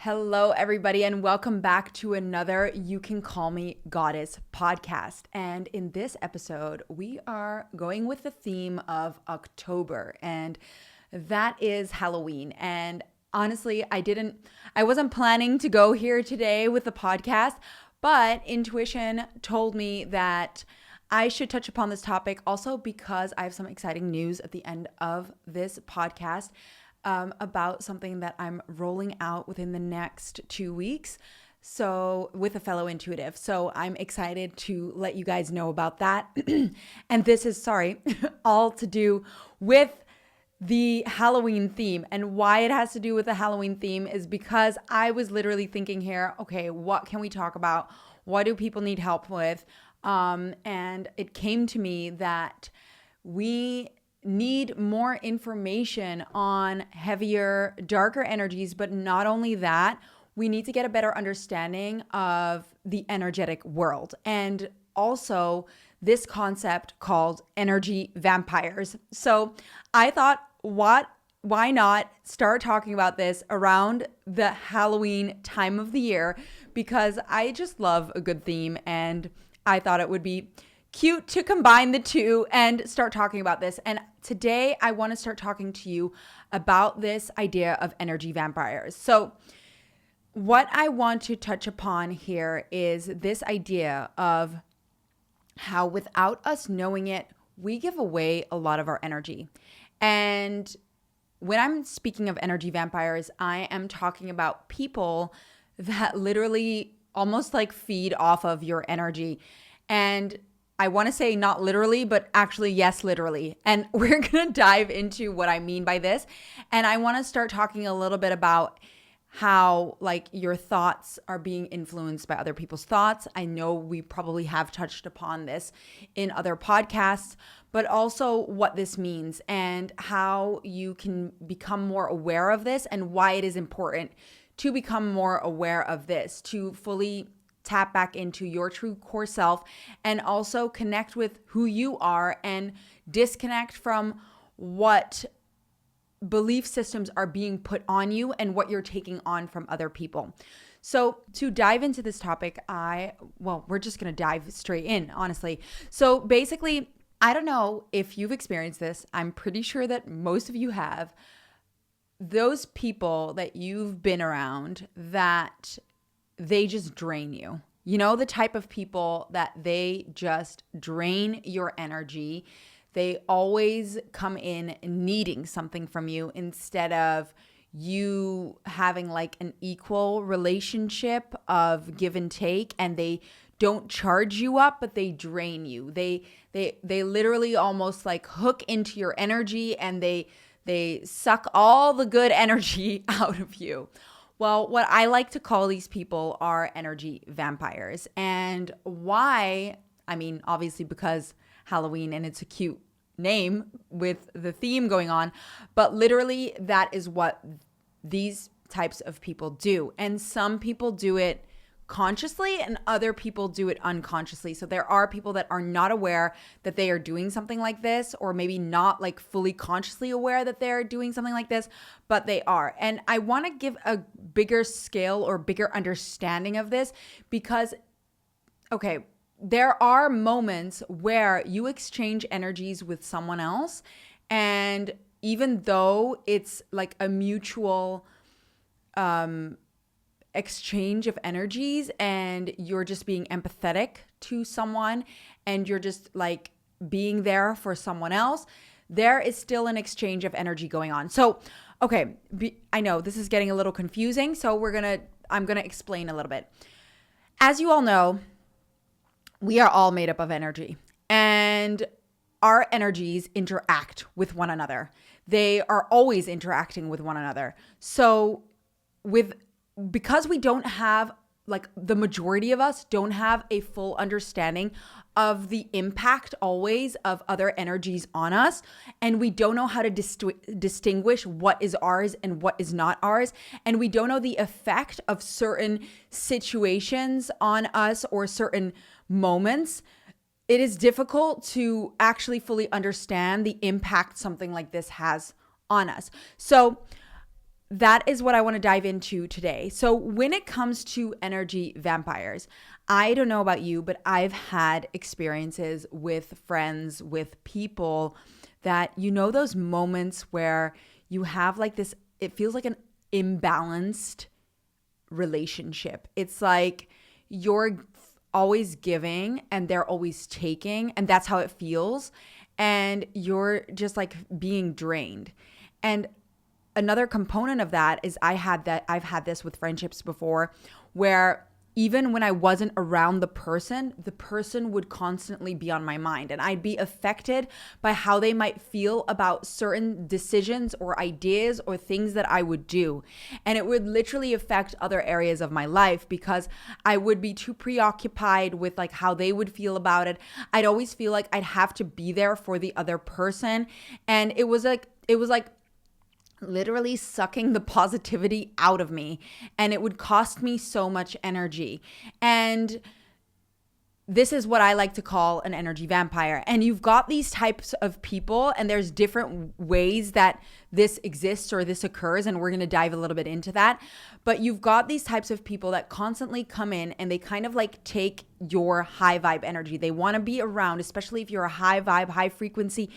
Hello, everybody, and welcome back to another You Can Call Me Goddess podcast. And in this episode, we are going with the theme of October, and that is Halloween. And honestly, I wasn't planning to go here today with the podcast, but intuition told me that I should touch upon this topic also because I have some exciting news at the end of this podcast. About something that I'm rolling out within the next 2 weeks. So with a fellow intuitive. So I'm excited to let you guys know about that. And this is, all to do with the Halloween theme. And why it has to do with the Halloween theme is because I was literally thinking here, okay, what can we talk about? What do people need help with? And it came to me that we need more information on heavier, darker energies. But not only that, we need to get a better understanding of the energetic world. And also this concept called energy vampires. So I thought, why not start talking about this around the Halloween time of the year? Because I just love a good theme, and I thought it would be cute to combine the two and start talking about this. And today I want to start talking to you about this idea of energy vampires. So what I want to touch upon here is this idea of how without us knowing it, we give away a lot of our energy. And when I'm speaking of energy vampires, I am talking about people that literally almost like feed off of your energy. And I want to say not literally, but actually, yes, literally. And we're going to dive into what I mean by this. And I want to start talking a little bit about how like your thoughts are being influenced by other people's thoughts. I know we probably have touched upon this in other podcasts, but also what this means and how you can become more aware of this and why it is important to become more aware of this, to fully tap back into your true core self and also connect with who you are and disconnect from what belief systems are being put on you and what you're taking on from other people. So to dive into this topic, we're just going to dive straight in, honestly. So basically, I don't know if you've experienced this. I'm pretty sure that most of you have. Those people that you've been around that they just drain you. You know, the type of people that they just drain your energy. They always come in needing something from you instead of you having like an equal relationship of give and take, and they don't charge you up, but they drain you. They literally almost like hook into your energy, and they suck all the good energy out of you. Well, what I like to call these people are energy vampires. And why? I mean, obviously because Halloween and it's a cute name with the theme going on, but literally that is what these types of people do. And some people do it consciously and other people do it unconsciously. So there are people that are not aware that they are doing something like this, or maybe not like fully consciously aware that they're doing something like this, but they are. And I want to give a bigger scale or bigger understanding of this because, okay, there are moments where you exchange energies with someone else, and even though it's like a mutual exchange of energies and you're just being empathetic to someone and you're just like being there for someone else, there is still an exchange of energy going on. So, okay, I know this is getting a little confusing, so I'm going to explain a little bit. As you all know, we are all made up of energy, and our energies interact with one another. They are always interacting with one another. So because we don't have, like the majority of us don't have a full understanding of the impact always of other energies on us, and we don't know how to distinguish what is ours and what is not ours, and we don't know the effect of certain situations on us or certain moments, it is difficult to actually fully understand the impact something like this has on us. So that is what I want to dive into today. So when it comes to energy vampires, I don't know about you, but I've had experiences with friends, with people that, those moments where you have like this, it feels like an imbalanced relationship. It's like you're always giving and they're always taking, and that's how it feels. And you're just like being drained. And another component of that is I've had this with friendships before, where even when I wasn't around the person would constantly be on my mind, and I'd be affected by how they might feel about certain decisions or ideas or things that I would do. And it would literally affect other areas of my life because I would be too preoccupied with like how they would feel about it. I'd always feel like I'd have to be there for the other person. And it was like literally sucking the positivity out of me, and it would cost me so much energy. And this is what I like to call an energy vampire. And you've got these types of people, and there's different ways that this exists or this occurs, and we're going to dive a little bit into that. But you've got these types of people that constantly come in and they kind of like take your high vibe energy. They want to be around, especially if you're a high vibe, high frequency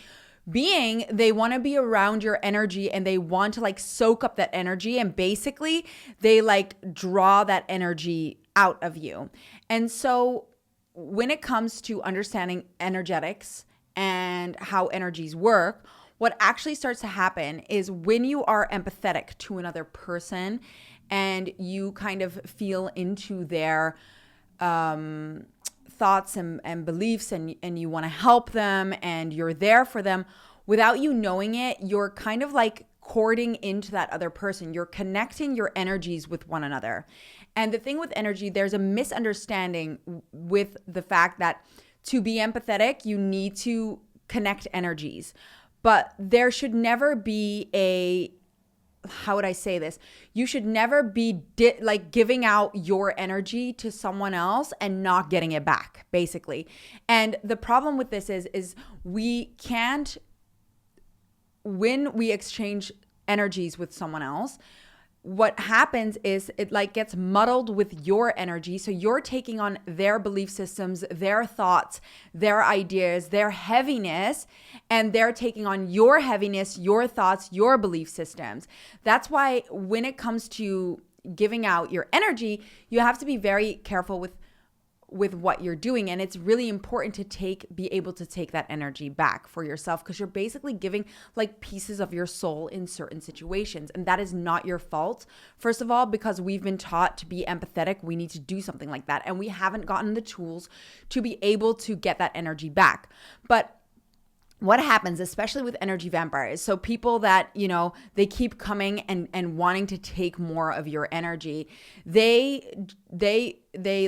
being, they want to be around your energy, and they want to like soak up that energy, and basically they like draw that energy out of you. And so when it comes to understanding energetics and how energies work, what actually starts to happen is when you are empathetic to another person and you kind of feel into their thoughts and beliefs, and you want to help them and you're there for them, without you knowing it, you're kind of like courting into that other person. You're connecting your energies with one another. And the thing with energy, there's a misunderstanding with the fact that to be empathetic, you need to connect energies. But there should never be how would I say this? You should never be like giving out your energy to someone else and not getting it back, basically. And the problem with this is we can't, when we exchange energies with someone else, what happens is it like gets muddled with your energy. So you're taking on their belief systems, their thoughts, their ideas, their heaviness, and they're taking on your heaviness, your thoughts, your belief systems. That's why when it comes to giving out your energy, you have to be very careful with what you're doing. And it's really important to be able to take that energy back for yourself, because you're basically giving like pieces of your soul in certain situations. And that is not your fault. First of all, because we've been taught to be empathetic, we need to do something like that. And we haven't gotten the tools to be able to get that energy back. But what happens, especially with energy vampires, so people that, they keep coming and wanting to take more of your energy, they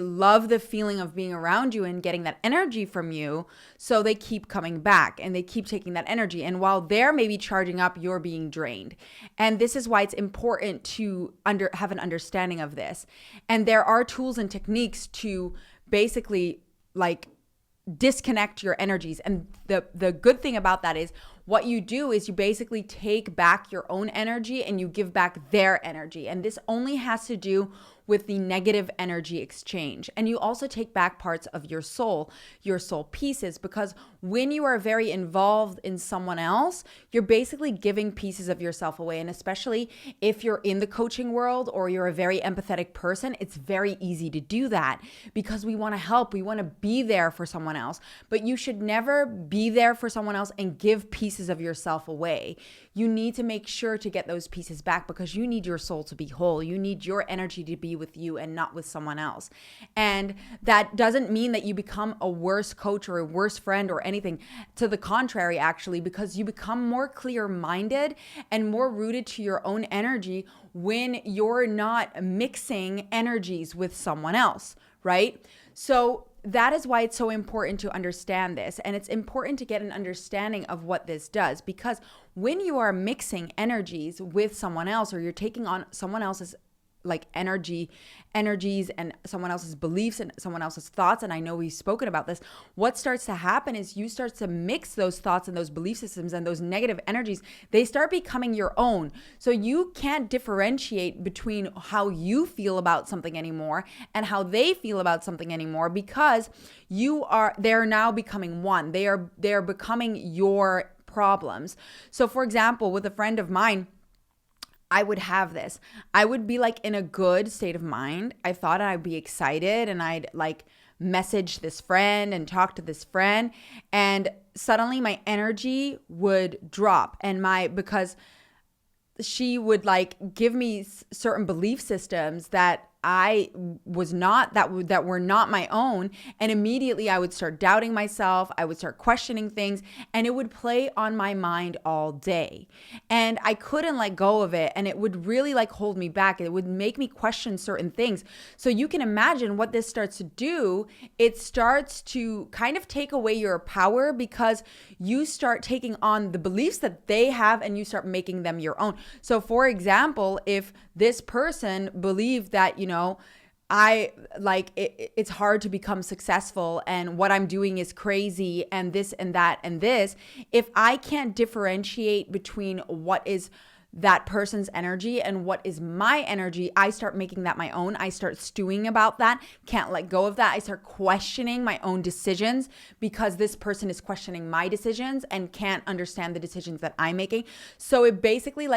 love the feeling of being around you and getting that energy from you. So they keep coming back and they keep taking that energy. And while they're maybe charging up, you're being drained. And this is why it's important to have an understanding of this. And there are tools and techniques to basically like disconnect your energies. And the good thing about that is what you do is you basically take back your own energy and you give back their energy. And this only has to do with the negative energy exchange. And you also take back parts of your soul pieces, because when you are very involved in someone else, you're basically giving pieces of yourself away. And especially if you're in the coaching world or you're a very empathetic person, it's very easy to do that because we want to help. We want to be there for someone else. But you should never be there for someone else and give pieces of yourself away. You need to make sure to get those pieces back, because you need your soul to be whole. You need your energy to be with you and not with someone else. And that doesn't mean that you become a worse coach or a worse friend or anything. To the contrary, actually, because you become more clear-minded and more rooted to your own energy when you're not mixing energies with someone else, right? So that is why it's so important to understand this. And it's important to get an understanding of what this does, because when you are mixing energies with someone else, or you're taking on someone else's like energies and someone else's beliefs and someone else's thoughts, and I know we've spoken about this, what starts to happen is you start to mix those thoughts and those belief systems and those negative energies. They start becoming your own. So you can't differentiate between how you feel about something anymore and how they feel about something anymore, because they're now becoming one. They're becoming your problems. So for example, with a friend of mine, I would have this. I would be like in a good state of mind. I thought I'd be excited and I'd like message this friend and talk to this friend, and suddenly my energy would drop, and because she would like give me certain belief systems that I was not, that were not my own. And immediately I would start doubting myself. I would start questioning things, and it would play on my mind all day. And I couldn't let go of it. And it would really like hold me back. It would make me question certain things. So you can imagine what this starts to do. It starts to kind of take away your power, because you start taking on the beliefs that they have and you start making them your own. So for example, if this person believed that, it's hard to become successful and what I'm doing is crazy and this and that and this, if I can't differentiate between what is that person's energy and what is my energy, I start making that my own. I start stewing about that, can't let go of that. I start questioning my own decisions because this person is questioning my decisions and can't understand the decisions that I'm making. So it basically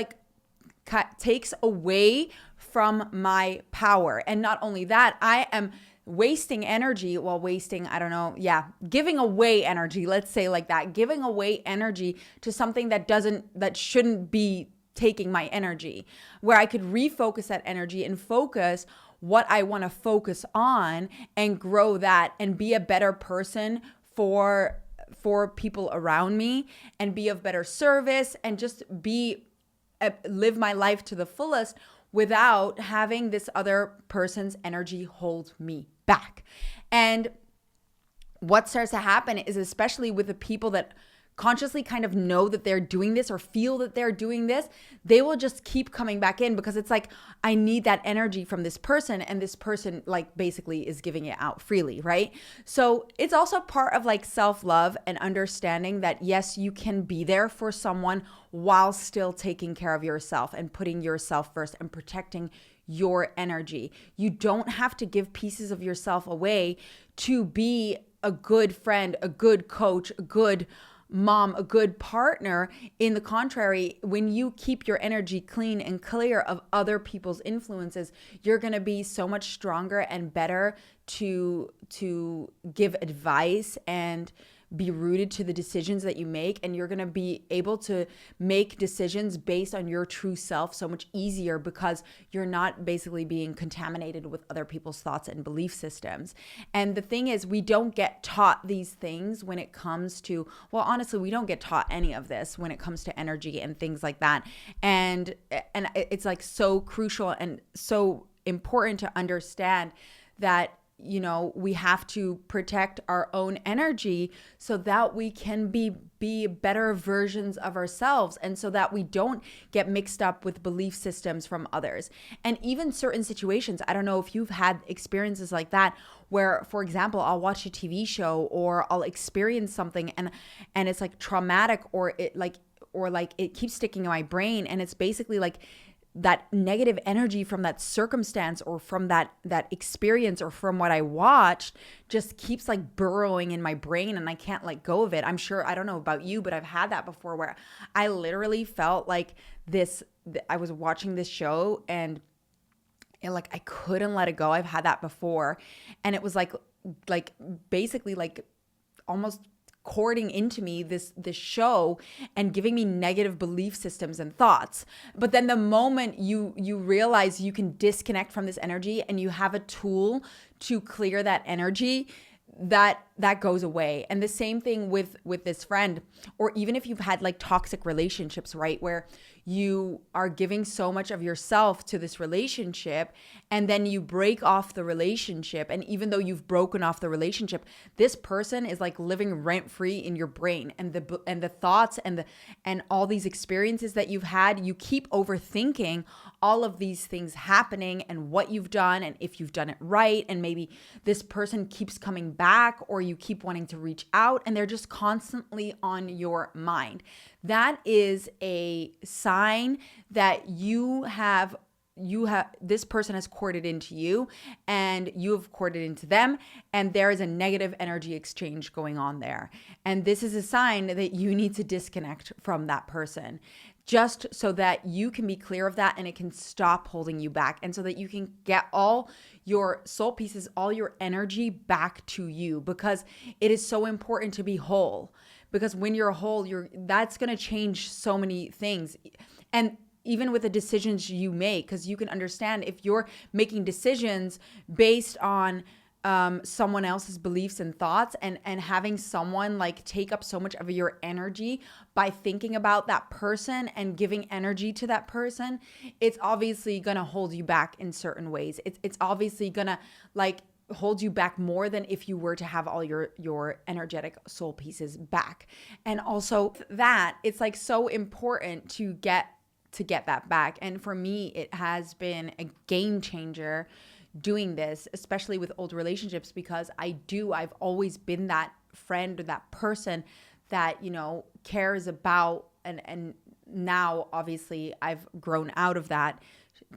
takes away from my power. And not only that, I am wasting energy. Well, wasting, I don't know. Yeah. Giving away energy. Let's say like that, giving away energy to something that shouldn't be taking my energy, where I could refocus that energy and focus what I want to focus on and grow that and be a better person for people around me and be of better service and just live my life to the fullest without having this other person's energy hold me back. And what starts to happen is, especially with the people that consciously kind of know that they're doing this or feel that they're doing this, they will just keep coming back in because it's like, I need that energy from this person, and this person like basically is giving it out freely, right? So it's also part of like self-love and understanding that yes, you can be there for someone while still taking care of yourself and putting yourself first and protecting your energy. You don't have to give pieces of yourself away to be a good friend, a good coach, a good mom, a good partner. In the contrary, when you keep your energy clean and clear of other people's influences, you're going to be so much stronger and better to give advice and be rooted to the decisions that you make. And you're going to be able to make decisions based on your true self so much easier because you're not basically being contaminated with other people's thoughts and belief systems. And the thing is, we don't get taught these things when it comes to, well, honestly, we don't get taught any of this when it comes to energy and things like that. And it's like so crucial and so important to understand that we have to protect our own energy so that we can be better versions of ourselves, and so that we don't get mixed up with belief systems from others. And even certain situations, I don't know if you've had experiences like that, where, for example, I'll watch a TV show or I'll experience something and it's like traumatic, or it keeps sticking in my brain, and it's basically like that negative energy from that circumstance or from that experience or from what I watched just keeps like burrowing in my brain, and I can't let go of it. I'm sure, I don't know about you, but I've had that before where I literally felt like I was watching this show and like I couldn't let it go. I've had that before, and it was like basically like almost courting into me this show and giving me negative belief systems and thoughts. But then the moment you realize you can disconnect from this energy and you have a tool to clear that energy, that that goes away. And the same thing with this friend, or even if you've had like toxic relationships, right? Where you are giving so much of yourself to this relationship and then you break off the relationship. And even though you've broken off the relationship, this person is like living rent free in your brain, and the thoughts and all these experiences that you've had, you keep overthinking all of these things happening and what you've done and if you've done it right. And maybe this person keeps coming back, or you keep wanting to reach out, and they're just constantly on your mind. That is a sign that this person has courted into you and you have courted into them, and there is a negative energy exchange going on there. And this is a sign that you need to disconnect from that person, just so that you can be clear of that and it can stop holding you back, and so that you can get all your soul pieces, all your energy back to you, because it is so important to be whole. Because when you're whole, that's going to change so many things. And even with the decisions you make, because you can understand if you're making decisions based on someone else's beliefs and thoughts, and having someone like take up so much of your energy by thinking about that person and giving energy to that person, it's obviously going to hold you back in certain ways. It's obviously going to like hold you back more than if you were to have all your energetic soul pieces back. And also that it's like so important to get that back. And for me, it has been a game changer doing this, especially with old relationships, because I've always been that friend or that person that, cares about, and now obviously I've grown out of that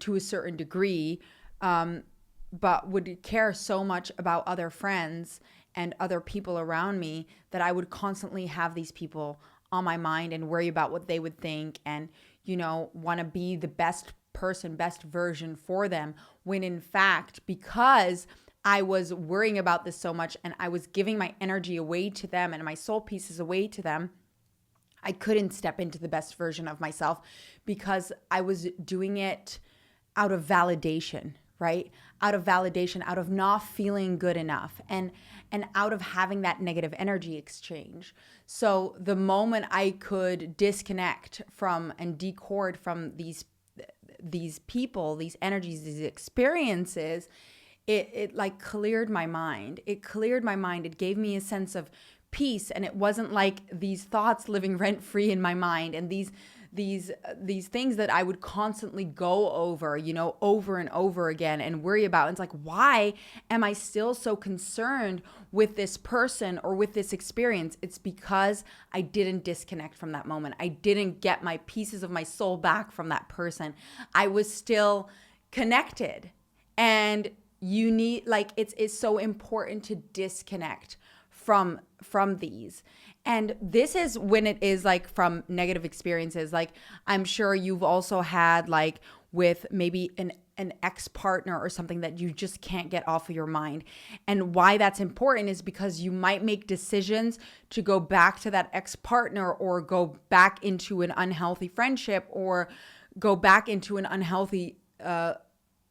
to a certain degree, but would care so much about other friends and other people around me that I would constantly have these people on my mind and worry about what they would think, and, want to be the best person, best version for them, when in fact, because I was worrying about this so much and I was giving my energy away to them and my soul pieces away to them, I couldn't step into the best version of myself, because I was doing it out of validation, right? Out of validation, out of not feeling good enough, and out of having that negative energy exchange. So the moment I could disconnect from and decord from these people, these energies, these experiences, it like cleared my mind. It cleared my mind. It gave me a sense of peace, and it wasn't like these thoughts living rent free in my mind, and these things that I would constantly go over, over and over again and worry about. And it's like, why am I still so concerned with this person or with this experience? It's because I didn't disconnect from that moment. I didn't get my pieces of my soul back from that person. I was still connected. And you need, like, it's so important to disconnect from these. And this is when it is like from negative experiences. Like, I'm sure you've also had like with maybe an ex-partner or something that you just can't get off of your mind. And why that's important is because you might make decisions to go back to that ex-partner, or go back into an unhealthy friendship, or go back into an unhealthy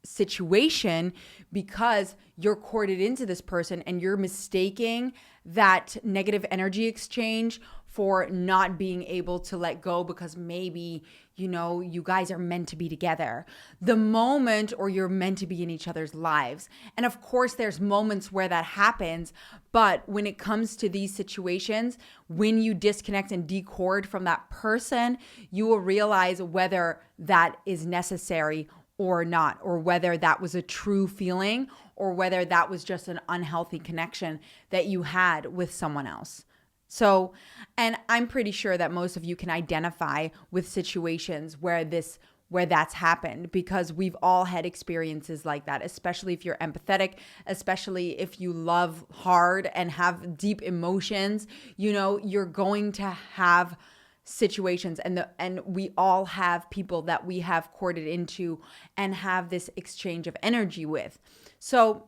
situation, because you're courted into this person and you're mistaking that negative energy exchange for not being able to let go, because maybe, you guys are meant to be together the moment, or you're meant to be in each other's lives. And of course, there's moments where that happens. But when it comes to these situations, when you disconnect and decord from that person, you will realize whether that is necessary or not, or whether that was a true feeling, or whether that was just an unhealthy connection that you had with someone else. So, and I'm pretty sure that most of you can identify with situations where that's happened, because we've all had experiences like that, especially if you're empathetic, especially if you love hard and have deep emotions. You're going to have situations, and we all have people that we have courted into and have this exchange of energy with. So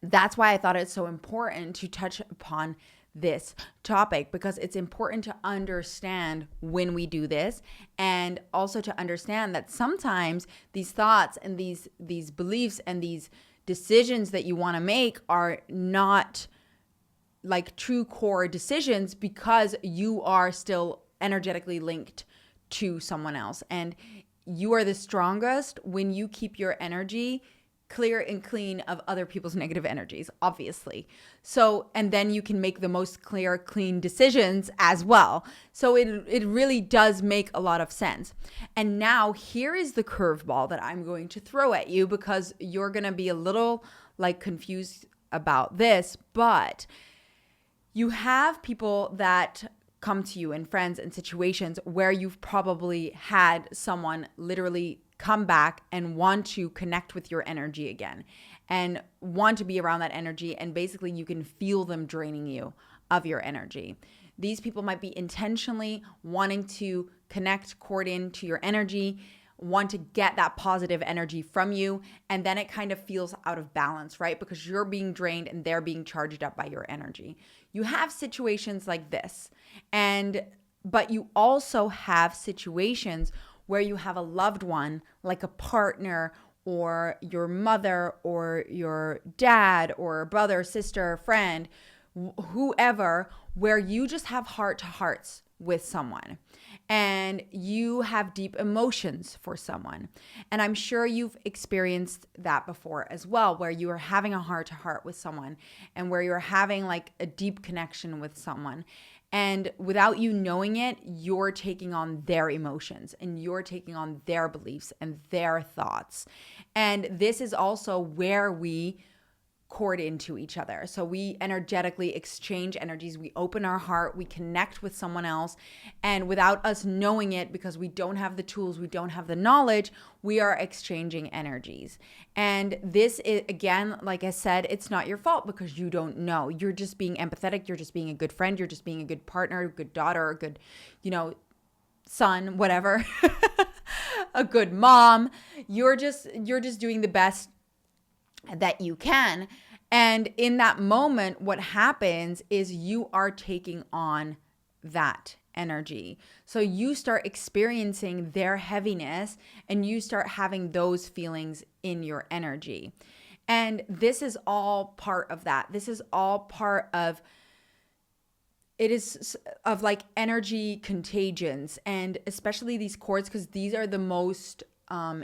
that's why I thought it's so important to touch upon this topic, because it's important to understand when we do this, and also to understand that sometimes these thoughts and these beliefs and these decisions that you want to make are not like true core decisions because you are still energetically linked to someone else. And you are the strongest when you keep your energy clear and clean of other people's negative energies, obviously. So, and then you can make the most clear, clean decisions as well. So it really does make a lot of sense. And now here is the curveball that I'm going to throw at you, because you're going to be a little like confused about this, but you have people that come to you and friends and situations where you've probably had someone literally come back and want to connect with your energy again and want to be around that energy. And basically you can feel them draining you of your energy. These people might be intentionally wanting to connect, cord into your energy, want to get that positive energy from you. And then it kind of feels out of balance, right? Because you're being drained and they're being charged up by your energy. You have situations like this. But you also have situations where you have a loved one, like a partner or your mother or your dad or brother, sister, friend, whoever, where you just have heart to hearts with someone and you have deep emotions for someone. And I'm sure you've experienced that before as well, where you are having a heart to heart with someone and where you're having like a deep connection with someone. And without you knowing it, you're taking on their emotions and you're taking on their beliefs and their thoughts. And this is also where we cord into each other. So we energetically exchange energies. We open our heart, we connect with someone else. And without us knowing it, because we don't have the tools, we don't have the knowledge, we are exchanging energies. And this is, again, like I said, it's not your fault because you don't know. You're just being empathetic. You're just being a good friend. You're just being a good partner, a good daughter, a good, son, whatever, a good mom. You're just doing the best that you can. And in that moment, what happens is you are taking on that energy. So you start experiencing their heaviness and you start having those feelings in your energy. And this is all part of that. This is all part of it is of like energy contagions, and especially these cords, because these are the most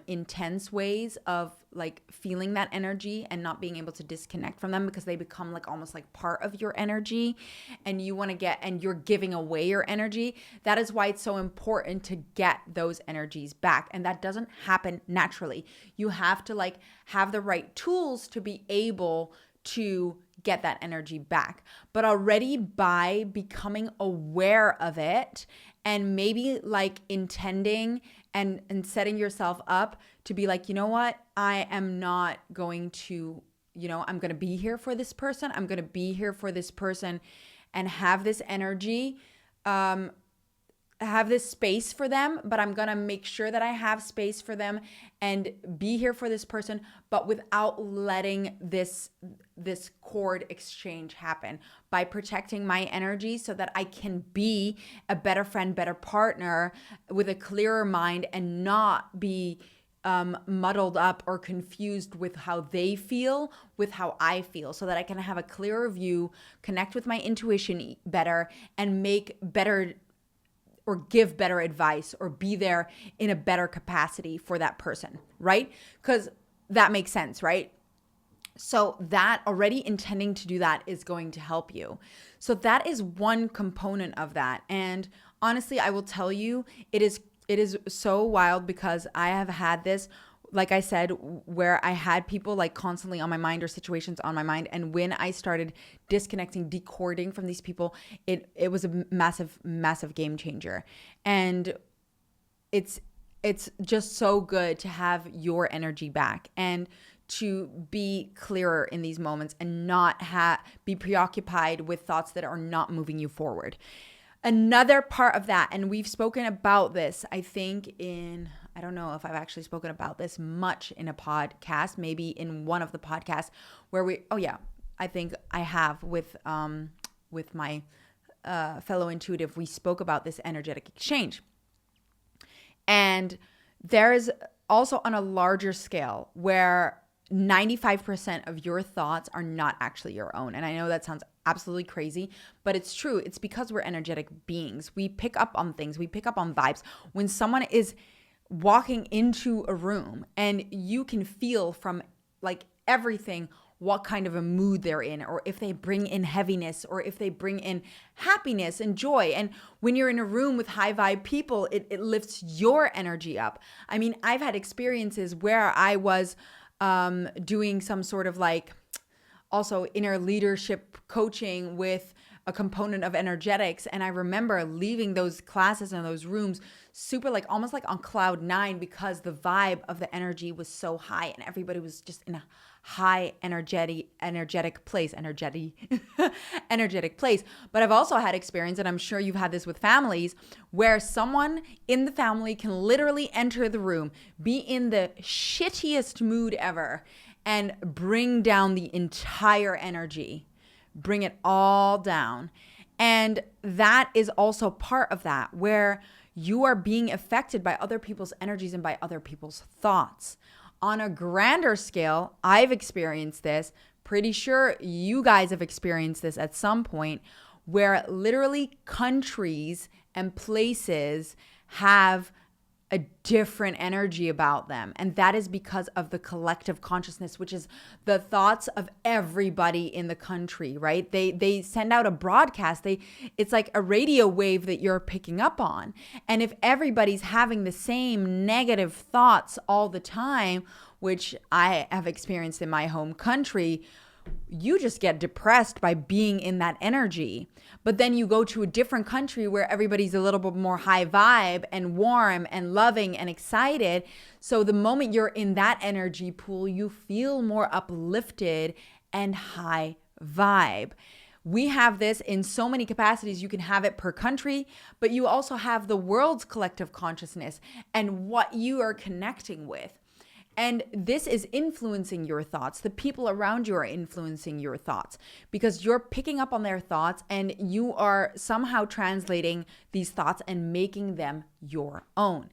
intense ways of like feeling that energy and not being able to disconnect from them, because they become like almost like part of your energy and you want to get, and you're giving away your energy. That is why it's so important to get those energies back. And that doesn't happen naturally. You have to like have the right tools to be able to get that energy back. But already by becoming aware of it and maybe like intending and setting yourself up to be like, you know what, I am not going to, I'm going to be here for this person. I'm going to be here for this person and have this energy, have this space for them, but I'm going to make sure that I have space for them and be here for this person, but without letting this cord exchange happen, by protecting my energy so that I can be a better friend, better partner with a clearer mind and not be muddled up or confused with how they feel with how I feel, so that I can have a clearer view, connect with my intuition better, and make better or give better advice or be there in a better capacity for that person, right? Because that makes sense, right? So that already intending to do that is going to help you. So that is one component of that. And honestly, I will tell you, it is so wild, because I have had this, like I said, where I had people like constantly on my mind or situations on my mind. And when I started disconnecting, decording from these people, it was a massive, massive game changer. And it's just so good to have your energy back and to be clearer in these moments and not be preoccupied with thoughts that are not moving you forward. Another part of that, and we've spoken about this, I think I don't know if I've actually spoken about this much in a podcast, maybe in one of the podcasts where I think I have with my fellow intuitive, we spoke about this energetic exchange. And there's also on a larger scale where 95% of your thoughts are not actually your own. And I know that sounds absolutely crazy, but it's true. It's because we're energetic beings. We pick up on things. We pick up on vibes. When someone is walking into a room and you can feel from like everything what kind of a mood they're in, or if they bring in heaviness, or if they bring in happiness and joy. And when you're in a room with high vibe people, it lifts your energy up. I mean, I've had experiences where I was doing some sort of like also inner leadership coaching with a component of energetics. And I remember leaving those classes and those rooms super like almost like on cloud nine, because the vibe of the energy was so high and everybody was just in a high energetic place. But I've also had experience, and I'm sure you've had this with families, where someone in the family can literally enter the room, be in the shittiest mood ever, and bring down the entire energy, bring it all down. And that is also part of that, where you are being affected by other people's energies and by other people's thoughts. On a grander scale, I've experienced this, pretty sure you guys have experienced this at some point, where literally countries and places have a different energy about them. And that is because of the collective consciousness, which is the thoughts of everybody in the country, right? They send out a broadcast. It's like a radio wave that you're picking up on. And if everybody's having the same negative thoughts all the time, which I have experienced in my home country, you just get depressed by being in that energy. But then you go to a different country where everybody's a little bit more high vibe and warm and loving and excited. So the moment you're in that energy pool, you feel more uplifted and high vibe. We have this in so many capacities. You can have it per country, but you also have the world's collective consciousness and what you are connecting with. And this is influencing your thoughts. The people around you are influencing your thoughts because you're picking up on their thoughts and you are somehow translating these thoughts and making them your own.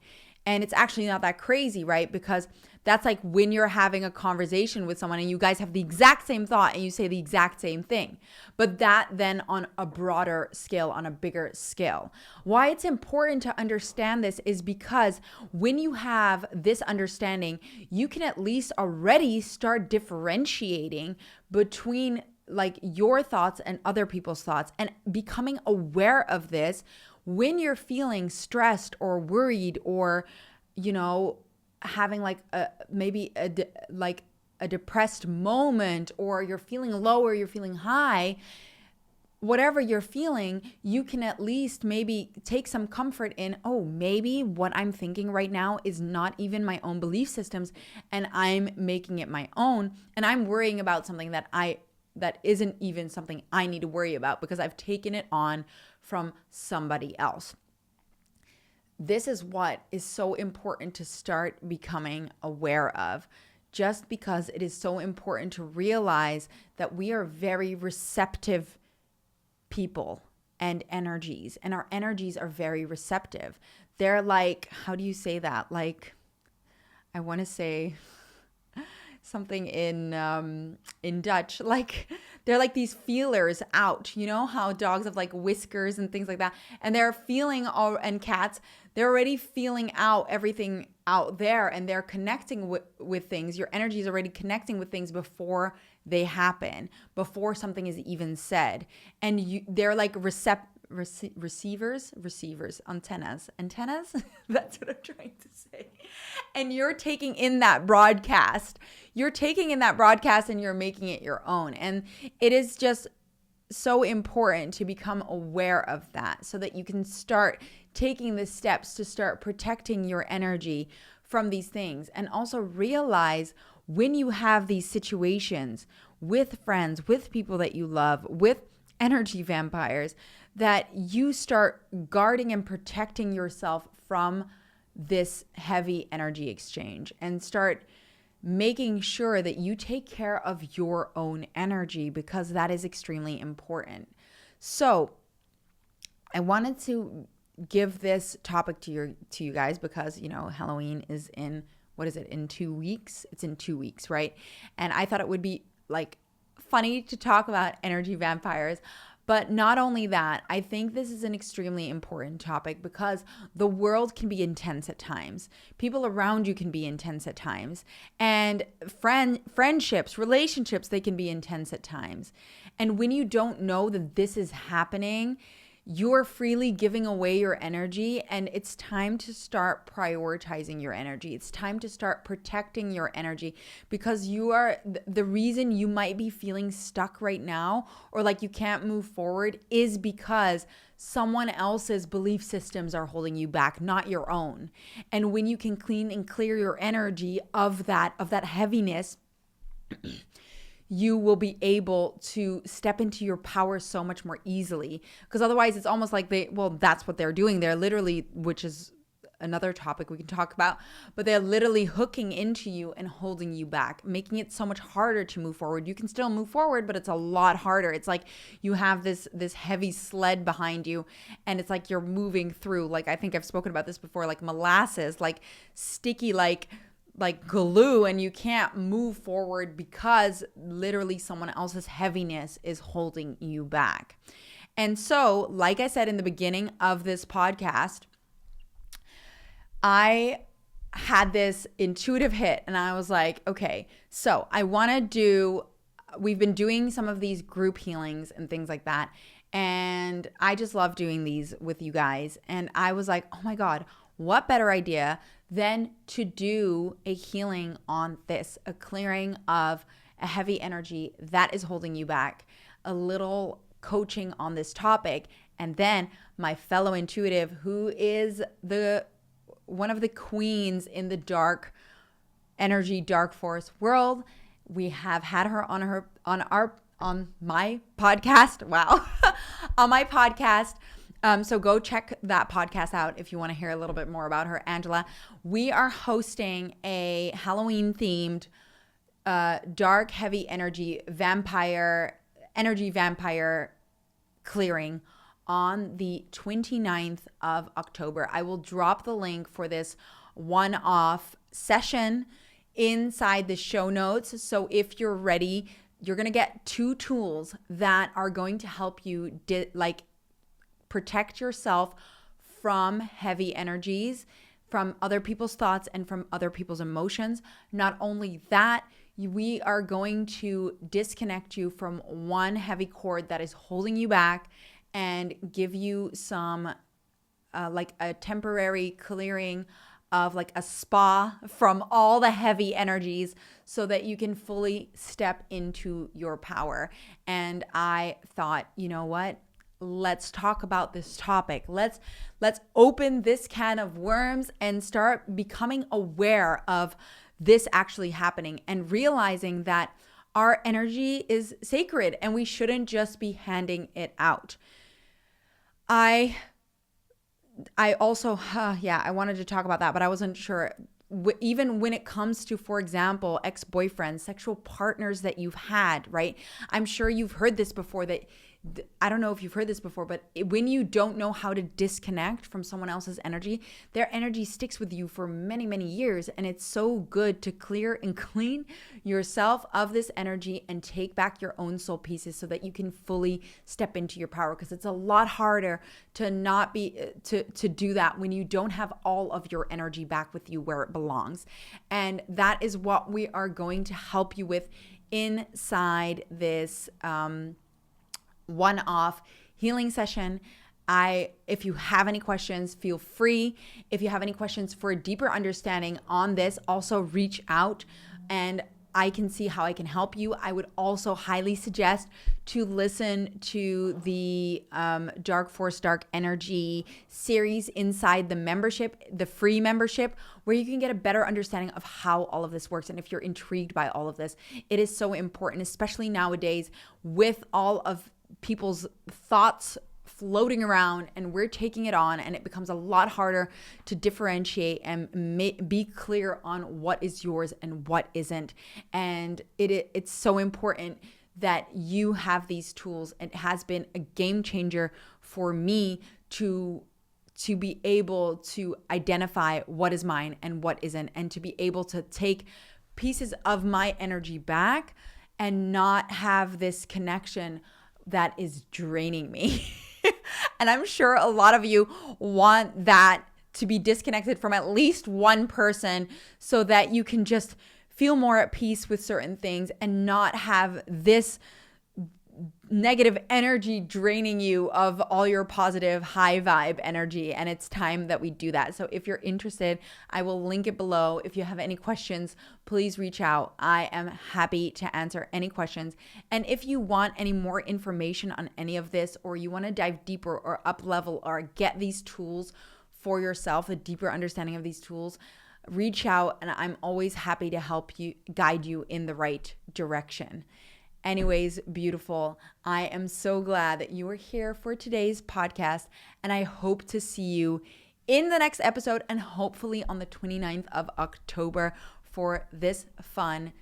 And it's actually not that crazy, right? Because that's like when you're having a conversation with someone and you guys have the exact same thought and you say the exact same thing. But that then on a broader scale, on a bigger scale. Why it's important to understand this is because when you have this understanding, you can at least already start differentiating between like your thoughts and other people's thoughts and becoming aware of this when you're feeling stressed or worried or, you know, having like maybe a depressed moment, or you're feeling low or you're feeling high, whatever you're feeling, you can at least maybe take some comfort in, oh, maybe what I'm thinking right now is not even my own belief systems and I'm making it my own, and I'm worrying about something that isn't even something I need to worry about because I've taken it on from somebody else. This is what is so important to start becoming aware of, just because it is so important to realize that we are very receptive people and energies, and our energies are very receptive. They're like, how do you say that? Like, I want to say something in Dutch, like they're like these feelers out. You know how dogs have like whiskers and things like that, and they're feeling all, and cats, they're already feeling out everything out there, and they're connecting with things. Your energy is already connecting with things before they happen, before something is even said, and they're like receivers, antennas. That's what I'm trying to say. And you're taking in that broadcast. And you're making it your own. And it is just so important to become aware of that so that you can start taking the steps to start protecting your energy from these things. And also realize when you have these situations with friends, with people that you love, with energy vampires, that you start guarding and protecting yourself from this heavy energy exchange and start making sure that you take care of your own energy, because that is extremely important. So I wanted to give this topic to you guys because, you know, Halloween is in, what is it, in 2 weeks? It's in 2 weeks, right? And I thought it would be like funny to talk about energy vampires. But not only that, I think this is an extremely important topic because the world can be intense at times. People around you can be intense at times. And friendships, relationships, they can be intense at times. And when you don't know that this is happening, you're freely giving away your energy, and it's time to start prioritizing your energy. It's time to start protecting your energy, because you are the reason you might be feeling stuck right now or like you can't move forward is because someone else's belief systems are holding you back, not your own. And when you can clean and clear your energy of that heaviness, you will be able to step into your power so much more easily. Because otherwise it's almost like that's what they're doing. They're literally, which is another topic we can talk about, but they're literally hooking into you and holding you back, making it so much harder to move forward. You can still move forward, but it's a lot harder. It's like you have this heavy sled behind you, and it's like you're moving through, like, I think I've spoken about this before, like molasses, like sticky, like glue, and you can't move forward because literally someone else's heaviness is holding you back. And so, like I said in the beginning of this podcast, I had this intuitive hit and I was like, okay, so we've been doing some of these group healings and things like that. And I just love doing these with you guys. And I was like, oh my God, what better idea than to do a healing on this, a clearing of a heavy energy that is holding you back, a little coaching on this topic. And then my fellow intuitive, who is one of the queens in the dark energy, dark force world, we have had her on my podcast. Wow. On my podcast. So go check that podcast out if you want to hear a little bit more about her, Angela. We are hosting a Halloween themed dark, heavy energy vampire clearing on the 29th of October. I will drop the link for this one-off session inside the show notes. So if you're ready, you're going to get 2 tools that are going to help you protect yourself from heavy energies, from other people's thoughts, and from other people's emotions. Not only that, we are going to disconnect you from one heavy cord that is holding you back and give you some like a temporary clearing of like a spa from all the heavy energies so that you can fully step into your power. And I thought, you know what? Let's talk about this topic. Let's open this can of worms and start becoming aware of this actually happening and realizing that our energy is sacred and we shouldn't just be handing it out. I also, I wanted to talk about that, but I wasn't sure. Even when it comes to, for example, ex-boyfriends, sexual partners that you've had, right? I'm sure you've heard this before that I don't know if you've heard this before, but when you don't know how to disconnect from someone else's energy, their energy sticks with you for many, many years. And it's so good to clear and clean yourself of this energy and take back your own soul pieces so that you can fully step into your power. Because it's a lot harder to not be, to do that when you don't have all of your energy back with you where it belongs. And that is what we are going to help you with inside this, one-off healing session. If you have any questions, feel free. If you have any questions for a deeper understanding on this, also reach out and I can see how I can help you. I would also highly suggest to listen to the Dark Force, Dark Energy series inside the membership, the free membership, where you can get a better understanding of how all of this works. And if you're intrigued by all of this, it is so important, especially nowadays with all of people's thoughts floating around and we're taking it on, and it becomes a lot harder to differentiate and be clear on what is yours and what isn't. And it's so important that you have these tools. It has been a game changer for me to be able to identify what is mine and what isn't, and to be able to take pieces of my energy back and not have this connection that is draining me. And I'm sure a lot of you want that to be disconnected from at least one person so that you can just feel more at peace with certain things and not have this negative energy draining you of all your positive high vibe energy. And it's time that we do that. So if you're interested, I will link it below. If you have any questions, please reach out. I am happy to answer any questions. And if you want any more information on any of this, or you want to dive deeper or up level or get these tools for yourself, a deeper understanding of these tools, reach out, and I'm always happy to help you, guide you in the right direction. Anyways, beautiful. I am so glad that you are here for today's podcast, and I hope to see you in the next episode and hopefully on the 29th of October for this fun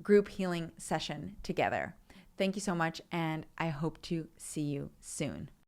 group healing session together. Thank you so much, and I hope to see you soon.